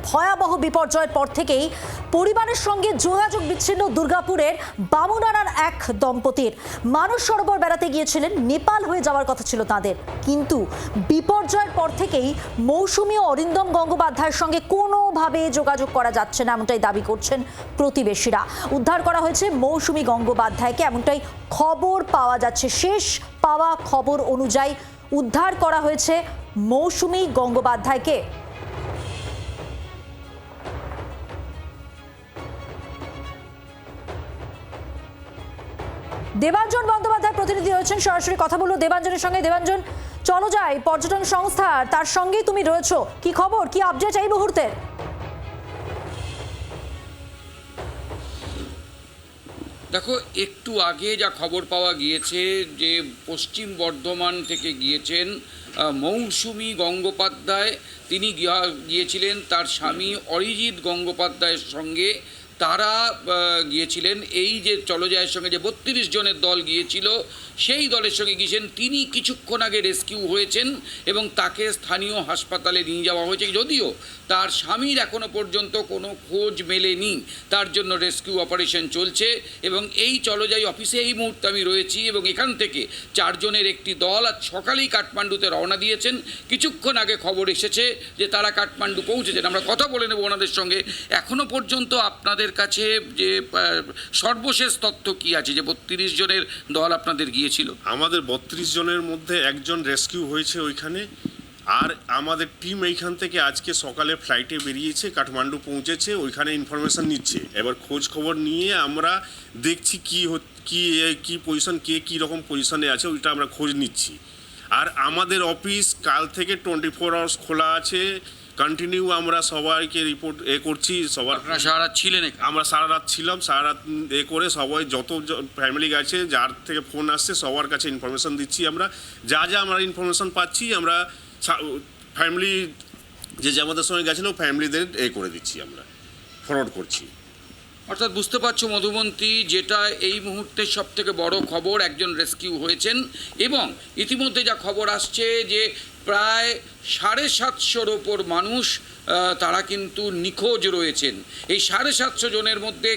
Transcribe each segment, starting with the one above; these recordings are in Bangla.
ভয়াবহ বিপর্যয়ের পর থেকেই পরিবারের সঙ্গে যোগাযোগ বিচ্ছিন্ন দুর্গাপুরের বামুনারার এক দম্পতির। মানস সরোবর বেড়াতে গিয়েছিলেন, নেপাল হয়ে যাওয়ার কথা ছিল তাদের, কিন্তু বিপর্যয়ের পর থেকেই মৌসুমী ও অরিন্দম গঙ্গোপাধ্যায়ের সঙ্গে কোনোভাবে যোগাযোগ করা যাচ্ছে না, এমনটাই দাবি করছেন প্রতিবেশীরা। উদ্ধার করা হয়েছে মৌসুমী গঙ্গোপাধ্যায়কে, এমনটাই খবর পাওয়া যাচ্ছে। শেষ পাওয়া খবর অনুযায়ী উদ্ধার করা হয়েছে মৌসুমী গঙ্গোপাধ্যায়কে। দেবাঞ্জন বন্দ্যোপাধ্যায় প্রতিনিধি হয়েছেন, সরাসরি কথা বলবো দেবাঞ্জনের সঙ্গে। দেবাঞ্জন, চলো যাই পর্যটন সংস্থা, তার সঙ্গেই তুমি রয়েছো, কি খবর, কি আপডেট এই মুহূর্তে? দেখো, একটু আগে যা খবর পাওয়া গিয়েছে যে পশ্চিম বর্ধমান থেকে গিয়েছেন মৌসুমী গঙ্গোপাধ্যায়। তিনি গিয়েছিলেন তার স্বামী অরিজিৎ গঙ্গোপাধ্যায়ের সঙ্গে। তারা গিয়েছিলেন এই যে চলো যায়ের সঙ্গে যে 32 জনের দল গিয়েছিল, সেই দলের সঙ্গে গিয়েছেন। তিনি কিছুক্ষণ আগে রেস্কিউ হয়েছেন এবং তাকে স্থানীয় হাসপাতালে নিয়ে যাওয়া হয়েছে, যদিও তার স্বামীর এখনও পর্যন্ত কোনো খোঁজ মেলেনি। তার জন্য রেস্কিউ অপারেশন চলছে এবং এই চলোজাই অফিসে এই মুহূর্তে আমি রয়েছি এবং এখান থেকে 4 জনের একটি দল আজ সকালেই কাঠমান্ডুতে রওনা দিয়েছেন। কিছুক্ষণ আগে খবর এসেছে যে তারা কাঠমান্ডু পৌঁছেছেন। আমরা কথা বলে নেব ওনাদের সঙ্গে। এখনও পর্যন্ত আপনাদের কাছে যে সর্বশেষ তথ্য কি আছে, যে 32 জনের দল আপনাদের গিয়েছিল? আমাদের 32 জনের মধ্যে একজন রেস্কিউ হয়েছে ওইখানে, আর আমাদের টিম এইখান থেকে আজকে সকালে ফ্লাইটে বেরিয়েছে, কাঠমান্ডু পৌঁছেছে, ওইখানে ইনফরমেশন নিচ্ছে। এবার খোঁজ খবর নিয়ে আমরা দেখছি কি পজিশন, কে কী রকম পজিশনে আছে, ওইটা আমরা খোঁজ নিচ্ছি। আর আমাদের অফিস কাল থেকে 24 আওয়ার্স খোলা আছে, কন্টিনিউ আমরা সবাইকে রিপোর্ট করছি। সবার সারা রাত ছিলেন? আমরা সারা রাত ছিলাম, সারা রাত করে সবাই যত ফ্যামিলি গেছে, যার থেকে ফোন আসছে সবার কাছে ইনফরমেশন দিচ্ছি। আমরা যা আমরা ইনফরমেশন পাচ্ছি, আমরা ফ্যামিলি যে আমাদের সঙ্গে গেছিলো ফ্যামিলিদের করে দিচ্ছি, আমরা ফরওয়ার্ড করছি। অর্থাৎ বুঝতে পারছো মধুমন্তী, যেটা এই মুহূর্তে সব থেকে বড় খবর, একজন রেস্কিউ হয়েছেন এবং ইতিমধ্যে যা খবর আসছে যে প্রায় 750-র ওপর মানুষ তারা কিন্তু নিখোঁজ রয়েছেন। এই 750 জনের মধ্যে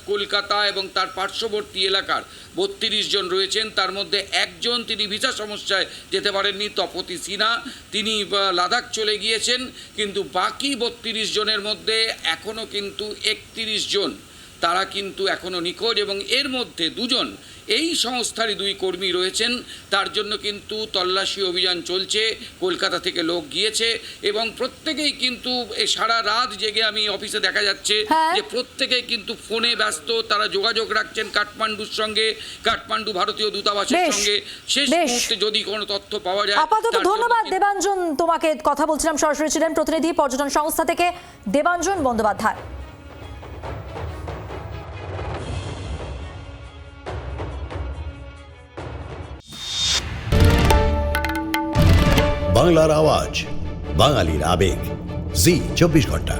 কলকাতা এবং তার পার্শ্ববর্তী এলাকার 32 জন রয়েছেন। তার মধ্যে একজন, তিনি ভিসা সমস্যায় যেতে পারেননি, তপতি সিনহা, তিনি লাদাখ চলে গিয়েছেন। কিন্তু বাকি 32 জনের মধ্যে এখনও কিন্তু 31 জন তারা কিন্তু এখনও নিখোঁজ এবং এর মধ্যে 2 জন এই সংস্থারই 2 কর্মী রয়েছেন। তার জন্য কিন্তু তল্লাশি অভিযান চলছে, কলকাতা থেকে লোক গিয়েছে এবং প্রত্যেকেই কিন্তু সারা রাত জেগে, আমি অফিসে দেখা যাচ্ছে যে প্রত্যেকেই কিন্তু ফোনে ব্যস্ত, তারা যোগাযোগ রাখছেন কাঠমান্ডুর সঙ্গে, কাঠমান্ডু ভারতীয় দূতাবাসের সঙ্গে। শেষ মুহূর্তে যদি কোনো তথ্য পাওয়া যায়। আপাতত ধন্যবাদ দেবাঞ্জন, তোমাকে কথা বলছিলাম, সরাসরি ছিলেন প্রতিনিধি পর্যটন সংস্থা থেকে দেবাঞ্জন বন্দ্যোপাধ্যায়। বাংলার আওয়াজ, বাঙালির আবেগ, জি 24 ঘন্টা।